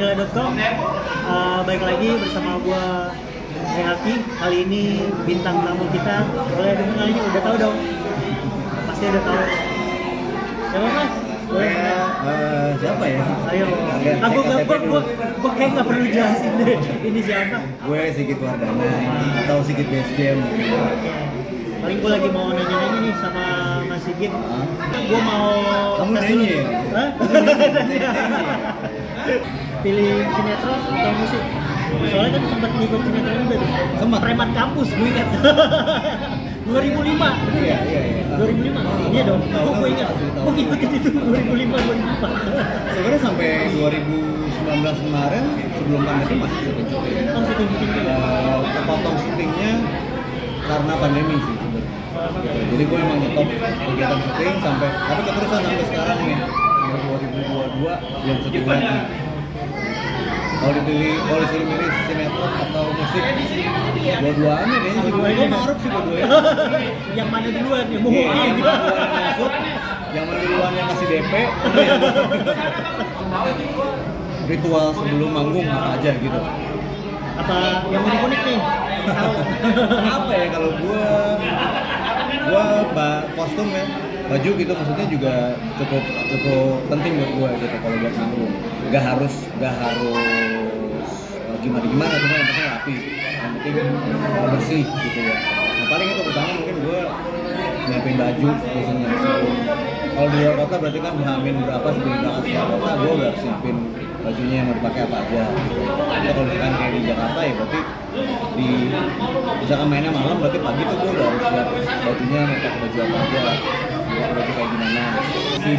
Nila.com. Baik lagi bersama gua Reaki. Kali ini bintang tamu kita, boleh kenalnya udah tahu dong? Pasti udah tahu. Siapa Mas? Siapa ya? Ayo. Gua kayak nggak perlu jelasin deh. Ini siapa? Gue Sigit Wardana atau Sigit Base Jam. Paling gue lagi mau nanya-nanya nih sama Mas Sigit. Gue mau Kamu tes dulu. nanya? Hah? Pilih sinetron atau musik? Soalnya kan sempat ngikut sinetron juga tuh. Sempat. Preman kampus gue ingat. 2005. Iya. 2005. Iya dong. Gue ingat. Gue ngikutin itu 2005. Sebenarnya sampai 2019 kemarin sebelum pandemi masih syuting. Oh, syuting juga. Kepotong syutingnya karena pandemi sih sebenarnya. Jadi gue emang nyetop kegiatan syuting tapi keterusan sampai sekarang nih. Sampai 2022 belum syuting lagi. Kalau disuruh milih sinetron atau musik, dua-duanya kayaknya sih gue maruk sih dua-duanya. Yang mana duluan ya? Mau Yang mana duluan yang masuk, yang mana duluan yang kasih DP. Ritual sebelum manggung apa aja gitu. Apa yang unik-unik nih? Apa ya kalau gue kostum ya, baju gitu maksudnya juga cukup penting buat gue gitu kalau buat manggung. Gak harus gimana cuma yang penting rapi, yang penting bersih gitu ya. Nah, paling itu pertama mungkin gue nyiapin baju biasanya. Kalau di luar kota berarti kan hamin berapa sebelum berangkat ke kota, gue udah siapin bajunya yang mau dipakai apa aja. Jadi kalau misalkan kayak di Jakarta ya berarti misalkan mainnya malam berarti pagi tuh gue udah harus siap bajunya mau pakai baju apa aja, baju kayak gimana sih.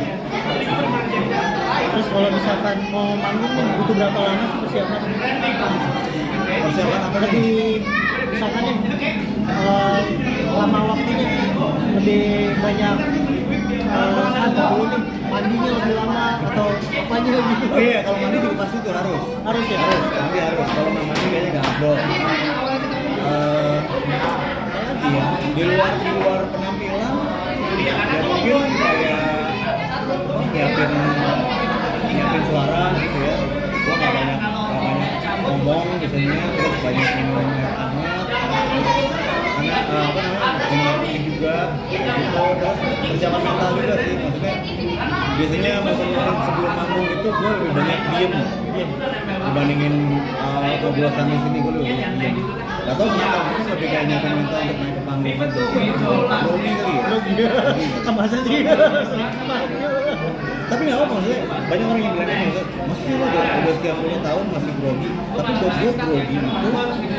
Terus kalau misalkan mau manggung nih butuh berapa lama sih persiapan? Persiapan apa nih? Lebih misalkan nih lama waktunya lebih banyak apa dulu nih mandinya lebih lama atau apanya gitu? Oh iya, kalau mandi juga pasti tuh harus ya? mandi harus. Kalau nggak mandi kayaknya nggak afdol. Iya, di luar penampilan ya mungkin kayak nyiapin suara gitu ya. Gua nggak banyak ngomong biasanya, terus banyak minum air hangat karena minum juga gitu. Terus persiapan mental juga sih, maksudnya biasanya sebelum manggung itu gue lebih banyak diem dibandingin ngobrolan di sini. Gue lebih banyak diem. Gak tau kenapa, mungkin lebih kayak nyiapin mental untuk naik ke panggung aja. Grogi kali ya? Masa sih? Tapi nggak apa maksudnya, banyak orang yang bilang maksudnya lo udah sekian puluh tahun masih grogi. Tapi buat gue grogi itu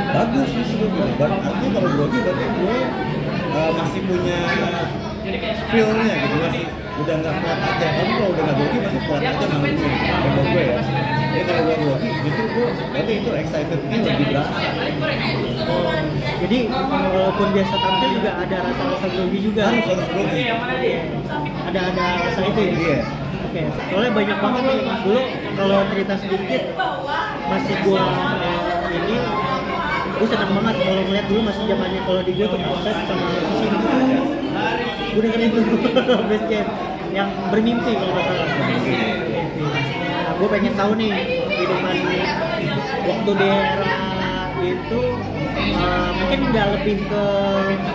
bagus sih gue bilang. Artinya kalau grogi berarti gue masih punya feel-nya gitu, masih udah nggak flat aja. Tapi kalau udah nggak grogi masih flat aja manggungnya. Buat gue ya. Jadi kalau gue grogi, justru gue berarti itu excitednya lebih berasa. Jadi walaupun biasa tampil juga ada rasa-rasa grogi juga. Harus grogi. Ada rasa itu ya? Iya. Oke, soalnya banyak banget nih. Dulu kalau cerita sedikit masih gua ini gue senang banget kalau ngeliat dulu masih zamannya kalau di gue tuh konser sama musisi. Gue dengerin tuh Base Jam yang bermimpi kalau nggak salah. Nah, gue pengen tahu nih kehidupan waktu di era itu mungkin nggak lebih ke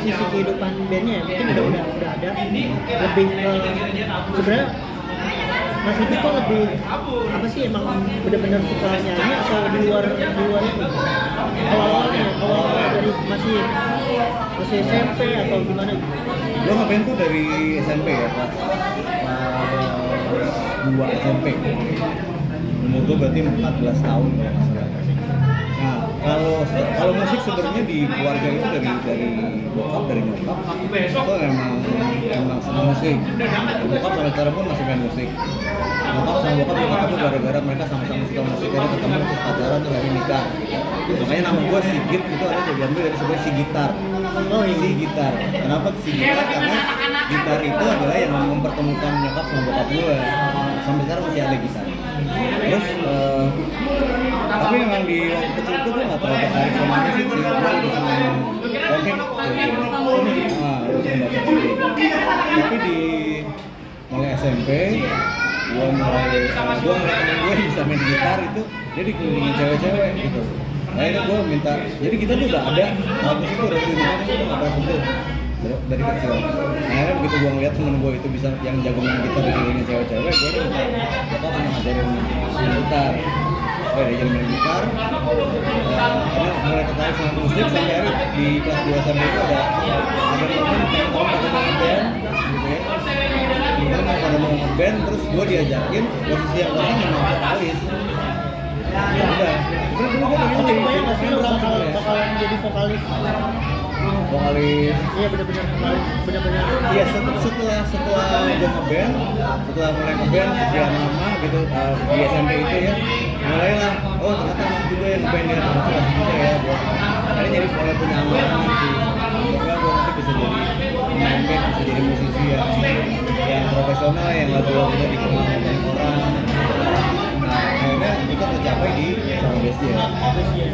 sisi kehidupan bandnya, mungkin udah ada lebih ke sebenarnya Mas Sigit tuh lebih apa sih, emang benar-benar suka nyanyi atau di luar itu awal dari masih SMP atau gimana gitu? Gue ngeband tuh dari SMP ya, pas 2 SMP. Umur gue berarti 14 tahun kalau nggak salah. Nah, kalau musik sebenarnya di keluarga itu dari bokap, dari nyokap itu emang senang musik. Bokap sampai sekarang pun masih main musik. Bokap sama bokap juga ketemu gara-gara mereka sama-sama suka musik, jadi ketemu terus pacaran tuh hari nikah. Makanya nama gue Sigit itu ada diambil dari sebuah si gitar. Oh iya. Si gitar. Kenapa si gitar? Karena gitar itu adalah yang mempertemukan nyokap sama bokap gue. Sampai sekarang masih ada gitar. Terus tapi memang di waktu kecil itu gue nggak terlalu tertarik sama musik sih. Gue lebih senang komik, lebih senang baca komik. Tapi di mulai SMP gue ngeliat temen gue bisa main gitar itu dia dikelilingin cewek-cewek gitu. Akhirnya gue minta, jadi kita tuh udah ada album itu udah di rumahnya itu nggak pernah sentuh dari kecil. Akhirnya begitu gue ngeliat temen gue itu bisa yang jago main gitar dikelilingin cewek-cewek, gue udah minta bapak kan ngajarin main gitar. Gue diajarin main gitar, karena mulai tertarik sama musik sampai akhirnya di kelas 2 SMP itu ada temen-temen pada mau nge-band gitu ya. Temen-temen pada mau nge-band, terus gue diajakin posisi yang kosong memang vokalis. Ya udah, sebenernya dulu gue pengen jadi banyak nggak sih lo sebenarnya. bakalan jadi vokalis? Vokalis. Iya benar-benar vokalis, benar-benar. Iya setelah gue nge-band, setelah mulai nge-band sekian lama gitu di SMP itu ya, mulailah oh ternyata asik juga ya nge-band ya, ternyata asik juga ya gue. Akhirnya jadi mulai punya angan sih. Semoga gue nanti bisa jadi pemain band, bisa jadi musisi yang profesional, yang lagu-lagunya dikenal banyak orang. Nah akhirnya itu tercapai di sama Best Jam.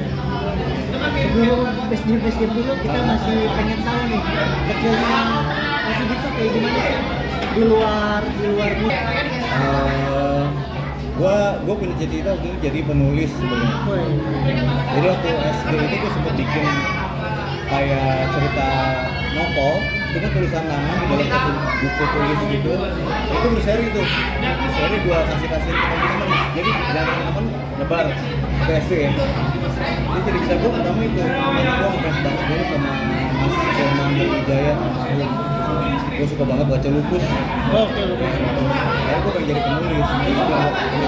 Sebelum Best Jam dulu kita masih pengen tahu nih kecilnya masih gitu kayak gimana sih di luar musik. Gue punya cita-cita waktu itu jadi penulis sebenarnya. Jadi waktu SD itu gue sempat bikin kayak cerita novel, itu kan tulisan tangan di dalam satu buku tulis gitu. Itu berseri tuh, berseri gue kasih ke teman-teman. Jadi jangan teman-teman nyebar ke SD ya. Jadi cerita gue pertama itu, karena gue ngefans banget dulu sama Mas Firman Wijaya. Gue suka banget baca Lupus. Oke, Lupus. Akhirnya gue pengen jadi penulis. Terus gue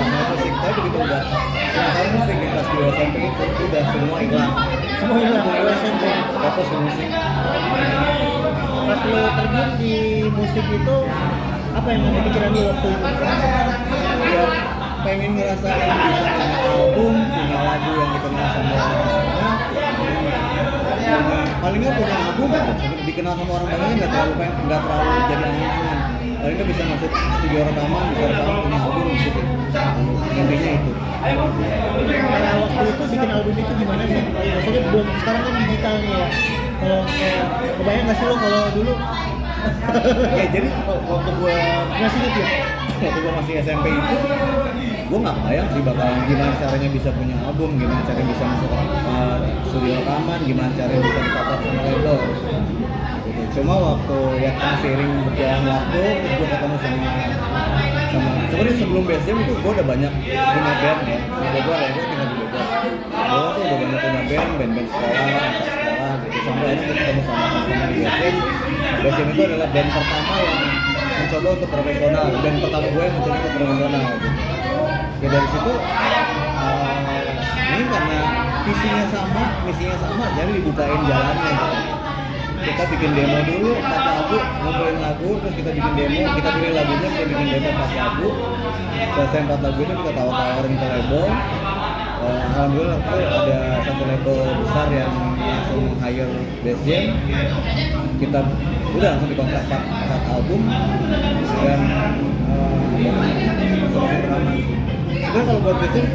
sama musik, tapi begitu udah selesai musik di kelas 2 SMP itu udah semua hilang. Semua hilang di SMP. Fokus ke musik. Pas lo terjun di musik itu apa yang ada pikiran lo waktu itu? Ya pengen ngerasain bisa punya album, punya lagu yang dikenal sama orang-orang, paling nggak punya album dikenal sama orang banyak nggak terlalu jadi angan-angan. Paling nggak bisa masuk studio rekaman, bisa rekaman punya album gitu. Intinya itu. Karena waktu itu bikin album itu gimana sih? Maksudnya belum, sekarang kan digital nih ya. Kalau kebayang nggak sih lo kalau dulu? Ya jadi waktu gue Nggak sih ya? Waktu gue masih SMP itu, gue nggak bayang sih bakalan gimana caranya bisa punya album, gimana caranya bisa masuk studio rekaman, gimana caranya bisa dipotong sama label. Gitu. Cuma waktu ya kan seiring berjalan waktu, terus gue ketemu sama sebenarnya sebelum Best Jam itu gue udah banyak punya band ya. Di Bogor ya, gue tinggal di Bogor. Gue tuh udah banyak punya band sekolah, antar sekolah gitu. Sampai akhirnya gue ketemu sama teman di Best Jam. Best Jam itu adalah band pertama yang mencoba untuk profesional, band pertama gue yang mencoba untuk profesional gitu. Ya dari situ ini karena visinya sama, misinya sama, jadi dibukain jalannya gitu. Kita bikin demo dulu 4 lagu, ngumpulin lagu, terus kita bikin demo, kita pilih lagunya, kita bikin demo 4 lagu. Selesai 4 lagu ini kita tawarin ke label. Alhamdulillah tuh ada satu label besar yang langsung hire Best Jam. Kita udah langsung dikontrak 4 album dan langsung rekaman. Sebenarnya kalau buat Best Jam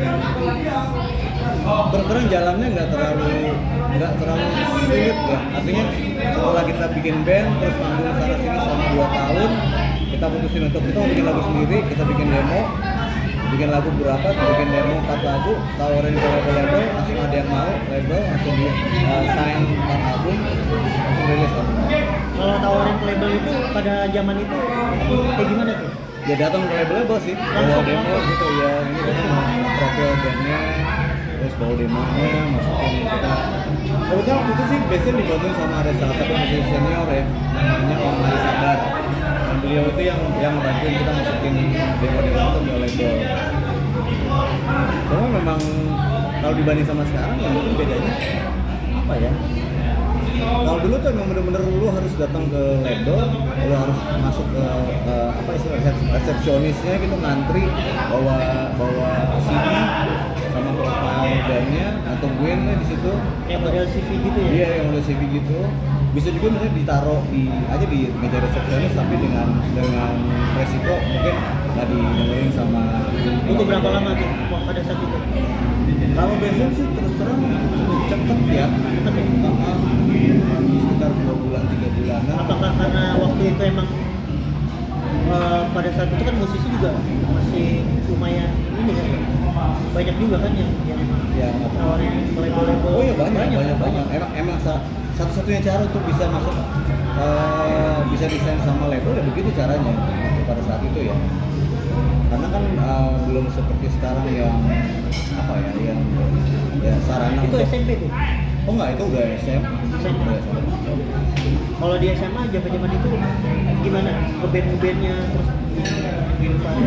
berterang jalannya nggak terlalu sulit ya. Artinya setelah kita bikin band terus manggung sana sini selama 2 tahun, kita putusin untuk kita mau bikin lagu sendiri, kita bikin demo, bikin lagu berapa, bikin demo 4 lagu, tawarin ke label, langsung ada yang mau, label langsung di sign 4 album, langsung rilis album. Kalau tawarin ke label itu pada zaman itu kayak gimana tuh? Ya datang ke label sih, bawa demo gitu ya, ini kita mau profil bandnya, terus bawa demonya, masukin kita. Kebetulan waktu itu sih biasanya dibantuin sama ada salah satu musisi senior ya, namanya Om Ari Sabar. Dan beliau itu yang bantuin kita masukin demo-demo itu ke label. Cuma memang kalau dibanding sama sekarang ya mungkin bedanya apa ya? Kalau dulu tuh memang bener-bener lu harus datang ke label, lu harus masuk ke apa istilah resepsionisnya gitu, ngantri bawa CD sama profile bandnya, tungguin di situ. Kayak model CV gitu ya? Iya, yang model CV gitu. Bisa juga misalnya ditaruh di meja resepsionis tapi dengan resiko mungkin nggak didengerin sama. Butuh berapa lama tuh pada saat itu? Kalau biasanya sih terus terang cukup cepet ya. Cepet ya? Sekitar 2 bulan, 3 bulanan. Apakah karena waktu itu emang pada saat itu kan musisi juga masih lumayan ini kan, banyak juga kan yang nawarin label-label. Oh iya banyak. Emang satu-satunya cara untuk bisa masuk bisa desain sama label ya begitu caranya pada saat itu ya. Karena kan belum seperti sekarang yang apa ya, yang sarana itu untuk SMP tuh. Oh enggak, itu udah SMA. Kalau di SMA zaman itu gimana? Ngeband-ngebandnya terus kehidupan.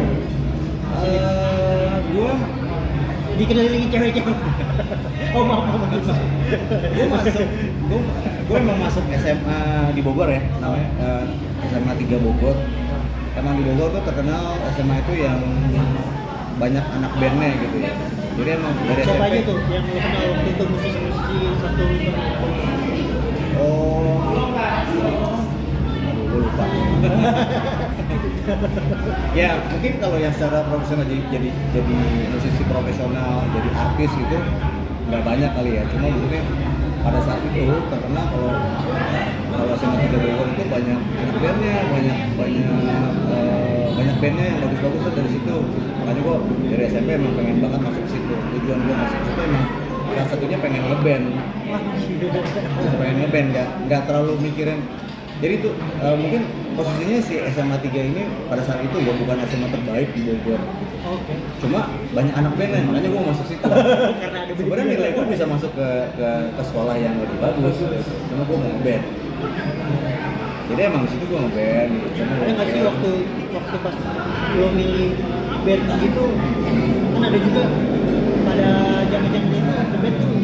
Gue dikelilingi cewek-cewek. Oh maaf. Gue emang masuk SMA di Bogor ya, namanya SMA 3 Bogor. Emang di Bogor tuh terkenal SMA itu yang banyak anak bandnya gitu ya. Jadi emang dari siapa SMP aja tuh yang lo kenal waktu itu musisi satu itu? Oh, gue lupa. Ya mungkin kalau yang secara profesional jadi musisi profesional, jadi artis gitu nggak banyak kali ya. Cuma maksudnya pada saat itu terkenal kalau SMA 3 Bogor itu banyak anak bandnya, banyak bandnya yang bagus-bagus tuh dari situ. Makanya gue dari SMP emang pengen banget masuk ke situ. Tujuan gue masuk ke situ emang salah satunya pengen ngeband, nggak terlalu mikirin. Jadi tuh mungkin posisinya si SMA 3 ini pada saat itu ya bukan SMA terbaik di Bogor. Oke. Cuma banyak anak bandnya, makanya gue masuk situ. Karena ada sebenarnya nilai gue bisa masuk ke sekolah yang lebih bagus, cuma gue mau ngeband. Jadi emang di situ gue ngeband. Ada nggak sih waktu pas lo milih band gitu, kan ada juga pada zaman-zaman itu band tuh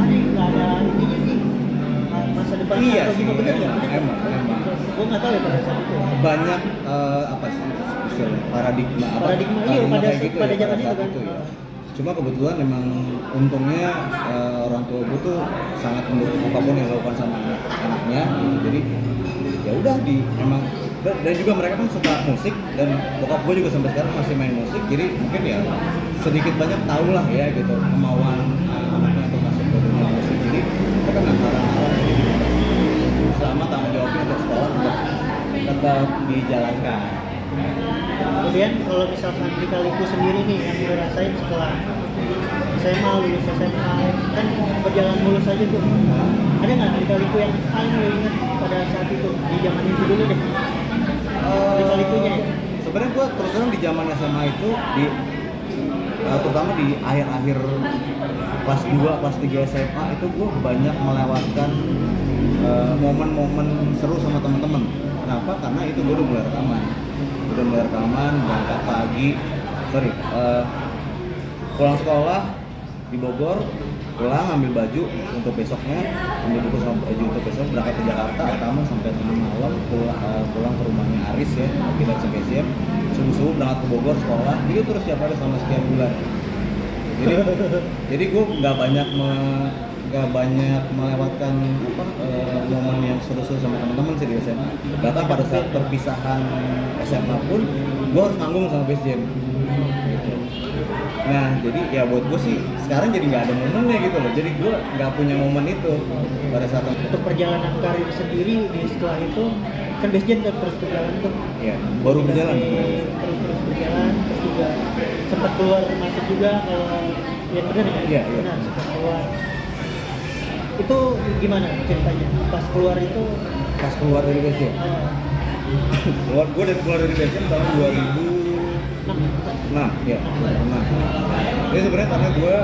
nggak ada ininya sih masa depan iya atau sih, gimana, bener nggak? emang. Gue nggak tahu ya pada saat itu. Banyak apa sih istilahnya paradigma iya pada kayak gitu pada ya, zaman pada itu saat kan. itu ya. Cuma kebetulan memang untungnya orang tua gue tuh sangat mendukung apapun yang dilakukan sama anaknya gitu. Jadi ya udah emang dan juga mereka kan suka musik dan bokap gue juga sampai sekarang masih main musik, jadi mungkin ya sedikit banyak tahu lah ya gitu kemauan anaknya untuk masuk ke dunia musik. Jadi mereka nggak ngarang-ngarang, jadi selama tanggung jawabnya untuk sekolah tetap dijalankan. Kemudian kalau misalkan di Kaliku sendiri nih yang lo rasain setelah SMA, lulus SMA kan berjalan mulus aja tuh, ada nggak di Kaliku yang paling lo ingat pada saat itu di zaman itu dulu deh? Di Kalikunya ya? Sebenarnya gue terus terang di zaman SMA itu terutama di akhir-akhir kelas 2, kelas 3 SMA itu gue banyak melewatkan momen-momen seru sama teman-teman. Kenapa? Karena itu gue udah mulai rekaman, berangkat pagi, pulang sekolah di Bogor, pulang ambil baju untuk besoknya, ambil buku sama baju untuk besok, berangkat ke Jakarta, rekaman sampai tengah malam, pulang ke rumahnya Aris ya, kita CBCM, subuh-subuh berangkat ke Bogor sekolah, gitu terus tiap hari selama sekian bulan. Jadi gue nggak banyak melewatkan momen yang seru-seru sama teman-teman sih di SMA. Bahkan pada saat perpisahan SMA pun gue harus manggung sama Base Jam gitu. Nah jadi ya buat gue sih sekarang jadi nggak ada momennya gitu loh. Jadi gue nggak punya momen itu pada saat untuk perjalanan karir sendiri di setelah itu kan Base Jam terus berjalan tuh. Iya, baru berjalan. Terus berjalan, terus juga sempat keluar masuk juga kalau yang benar ya. Iya. Benar sempat keluar. Itu gimana ceritanya? Pas keluar dari Base Jam. Gue keluar dari Base Jam tahun 2006 ya. 2006. Jadi sebenarnya karena gue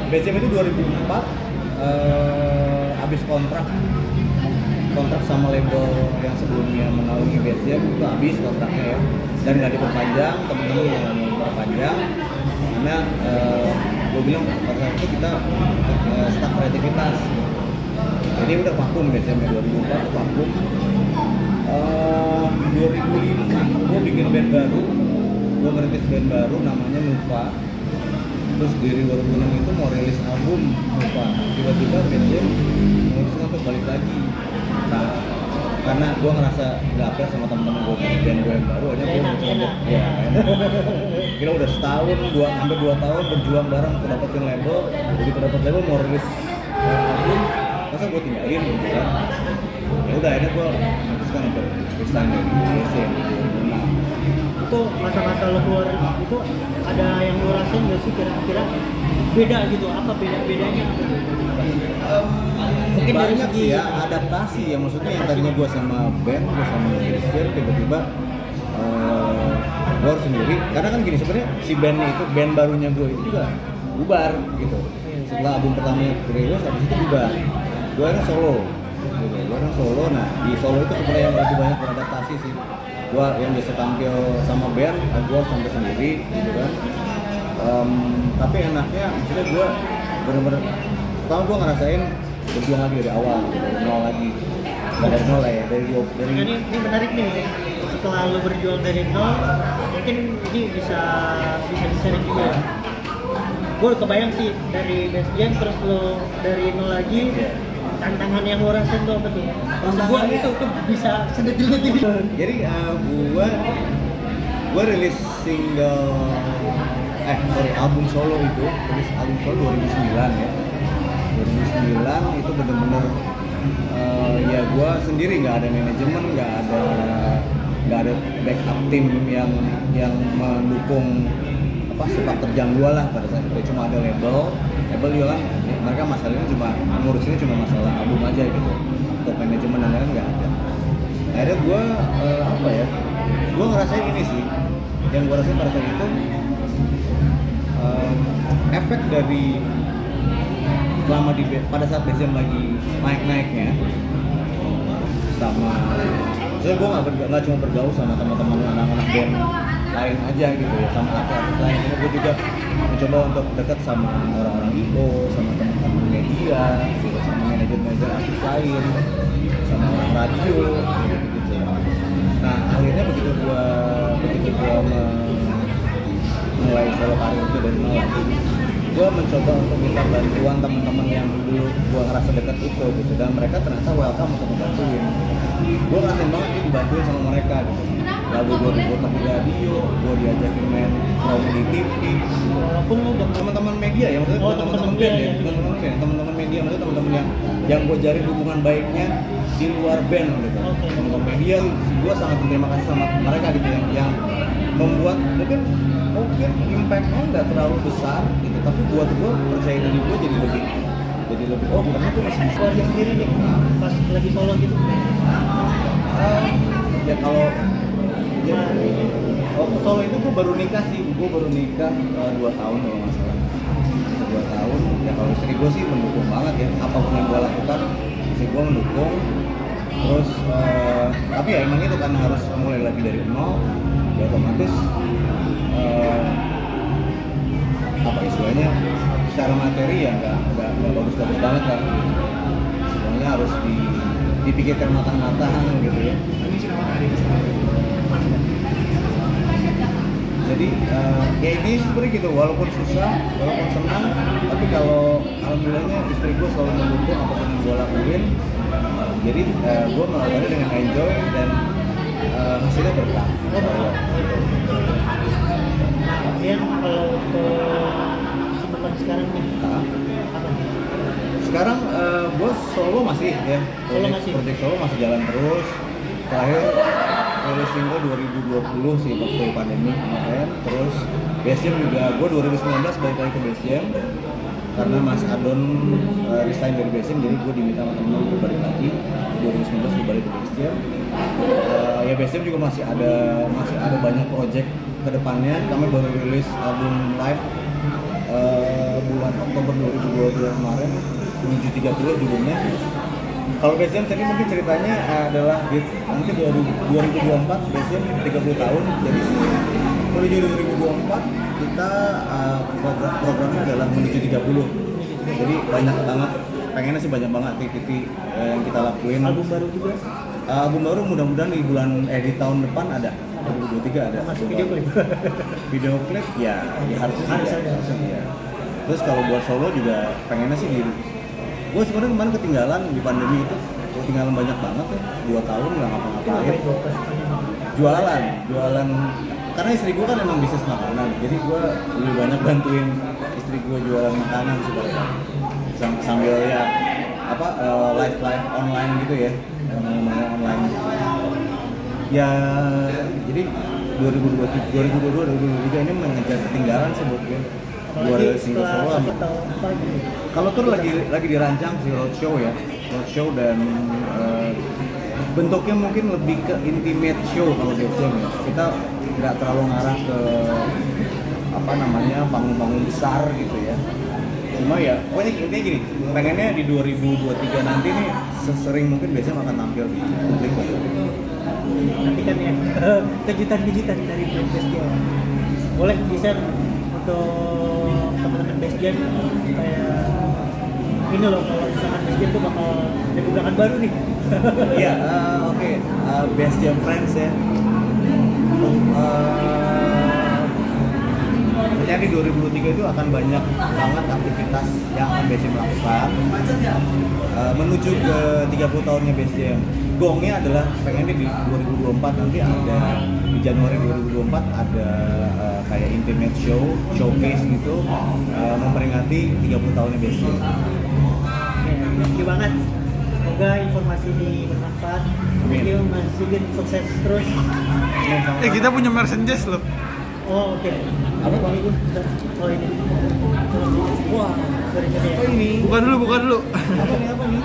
Base Jam itu 2004 habis kontrak sama label yang sebelumnya menaungi Base Jam itu habis kontraknya ya, dan nggak diperpanjang, temen-temen yang nggak mau diperpanjang karena gue bilang pada saat itu kita stuck kreativitas, jadi udah vakum Base Jam 2004 vakum. 2005 gue bikin band baru, gue merintis band baru namanya Nuva. Terus di 2006 itu mau rilis album Nuva, tiba-tiba Base Jam memutuskan untuk balik lagi. Nah, karena gue ngerasa nggak fair sama temen-temen gue di band gue yang baru aja, gue enak. Kira udah setahun, hampir 2 tahun berjuang bareng untuk dapetin label. Begitu dapet label mau rilis album, masa gue tinggalin gitu kan. Ya udah, akhirnya gue memutuskan untuk resign dari Base Jam. itu masa-masa lo keluar itu ada yang lo rasain nggak sih kira-kira beda gitu, apa bedanya mungkin dari banyak segi sih ya adaptasi ya, maksudnya yang tadinya gue sama band, gue sama Christian, tiba-tiba gue harus sendiri, karena kan gini sebenarnya si bandnya itu, band barunya gue itu juga bubar gitu setelah album pertamanya rilis, habis itu bubar, gue akhirnya solo gitu. Gue akhirnya solo, nah di solo itu sebenarnya yang lebih banyak beradaptasi sih. Gue yang biasa tampil sama band, gue harus tampil sendiri gitu kan. Tapi enaknya maksudnya gue bener-bener pertama gue ngerasain berjuang lagi dari awal gitu, dari nol lagi, nggak dari nol lah ya, dari ini menarik nih, setelah lo berjuang dari nol mungkin ini bisa di-sharing juga ya. Gue kebayang sih dari Best Jam terus lo dari nol lagi, tantangan yang lo rasain tuh apa tuh? Maksud gue itu bisa sedikit gitu. Jadi gue rilis single album solo itu, rilis album solo 2009 ya. 2009 itu bener-bener ya gue sendiri, nggak ada manajemen, nggak ada backup tim yang mendukung apa sepak terjang gue lah pada saat itu. Cuma ada label juga kan, mereka masalahnya cuma ngurusinnya cuma masalah album aja gitu, untuk manajemen dan lain-lain nggak ada. Akhirnya gue gue ngerasain ini sih, yang gue rasain pada saat itu efek dari selama pada saat Best Jam lagi naik-naiknya, sama saya gue nggak cuma bergaul sama teman-teman anak-anak band lain aja gitu ya, sama artis lain. Ini gue juga mencoba untuk dekat sama orang-orang IO, sama teman-teman media, sama manajer-manajer artis lain, sama orang radio gitu. Nah akhirnya begitu gue mulai solo karir itu dari nol lagi, gue mencoba untuk minta bantuan teman-teman yang dulu gue ngerasa dekat itu gitu, dan mereka ternyata welcome untuk membantuin. Gue ngerasain banget ini dibantuin sama mereka gitu. Lalu gue diputar di radio, gue diajakin main promo di TV. Walaupun lu udah teman-teman media ya, maksudnya teman-teman band ya, teman-teman media, maksudnya teman-teman yang gue jalin hubungan baiknya di luar band gitu. Teman-teman media, gue sangat berterima kasih sama mereka gitu yang membuat mungkin impact-nya nggak terlalu besar gitu, tapi buat gue percaya diri gue jadi lebih oh bukannya gue masih bisa keluarga sendiri nih pas lagi solo gitu. Ya kalau ya, waktu solo itu gue baru nikah 2 tahun kalau nggak salah, 2 tahun. Ya kalau istri gue sih mendukung banget ya, apapun yang gue lakukan istri gue mendukung. Terus tapi ya emang itu kan harus mulai lagi dari nol, ya otomatis apa istilahnya secara materi ya nggak bagus-bagus banget kan, semuanya harus dipikirkan matang-matang gitu ya. Jadi ya ini seperti gitu, walaupun susah, walaupun senang, tapi kalau alhamdulillahnya istri gue selalu mendukung apapun yang gue lakuin. Jadi gue melakukannya dengan enjoy dan hasilnya berkah. Kemudian kalau ke kesibukan sekarang nih, apa? Sekarang gue solo masih ya, project solo masih jalan terus. Terakhir rilis single 2020 sih waktu pandemi kemarin. Terus Best Jam juga, gue 2019 balik lagi ke Best Jam karena Mas Adon resign dari Best Jam, jadi gue diminta sama temen untuk balik lagi. 2019 gue balik ke Best Jam. Ya Best Jam juga masih ada banyak project ke depannya. Kami baru rilis album live bulan Oktober 2022 kemarin, menuju 30 judulnya. Kalau Best Jam tadi mungkin ceritanya adalah nanti 2024 Best Jam 30 tahun, jadi menuju 2024 kita programnya adalah menuju 30. Jadi banyak banget, pengennya sih banyak banget aktiviti yang kita lakuin. Album baru juga? Album baru mudah-mudahan di tahun depan ada, 2023 ada. Masuk video klip? Video klip ya harus ada. Terus kalau buat solo juga pengennya sih gue sebenarnya kemarin ketinggalan di pandemi itu, ketinggalan banyak banget ya, 2 tahun nggak ngapa-ngapain. Jualan, karena istri gue kan emang bisnis makanan, jadi gue lebih banyak bantuin istri gue jualan makanan sebenarnya, sambil ya live online gitu ya, online. Ya jadi 2022 2023 ini mengejar ketinggalan sih buat gue. Apalagi Single setelah solo satu tahun apa gitu. kalau tur lagi dirancang si roadshow ya, roadshow dan bentuknya mungkin lebih ke intimate show kalau Def Jam ya. Kita nggak terlalu ngarah ke apa namanya panggung-panggung besar gitu ya. Cuma ya, pokoknya intinya gini, pengennya di 2023 nanti nih sesering mungkin biasanya akan tampil di publik. Nanti kan ya kejutan-kejutan dari Best Jam. Boleh di-share untuk teman-teman Best Jam kayak ini loh, kalau misalkan Best Jam tuh bakal ada gebrakan baru nih. Iya, oke. Best Jam Friends ya. Ternyata di 2023 itu akan banyak banget aktivitas yang akan Best Jam lakukan menuju ke 30 tahunnya Best Jam. Gongnya adalah pengennya di 2024 nanti ada di Januari 2024 ada kayak intimate show, showcase gitu memperingati 30 tahunnya Best Jam. Thank you banget. Semoga informasi ini bermanfaat. Thank you Mas Sigit, sukses terus. Kita punya merchandise loh. Oh oke. Apa bang itu? Oh ini. Wah, sorry ya. Oh ini. Buka dulu. Apa nih?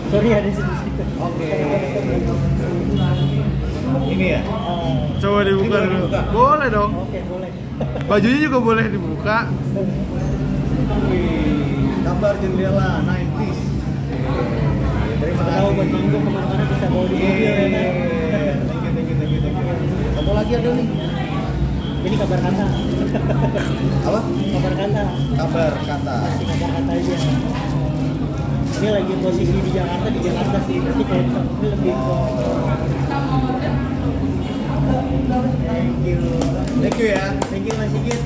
Sorry ada di situ. Oke. Ini ya. Coba dibuka Ini boleh dulu. dibuka? Boleh dong. Oke, boleh. Bajunya juga boleh dibuka. Wih, kabar jendela 90s. Terima Tahu buat kasih. manggung kemana-mana bisa bawa di mobil ya kan. Thank you. Satu lagi ada nih. Ini kabar kata. Apa? Kabar kata. Kabar kata. Kasih kabar kata aja. Ini lagi posisi di Jakarta sih. Berarti kalau misalnya ini lebih ke Thank you Thank you ya. Mas Sigit.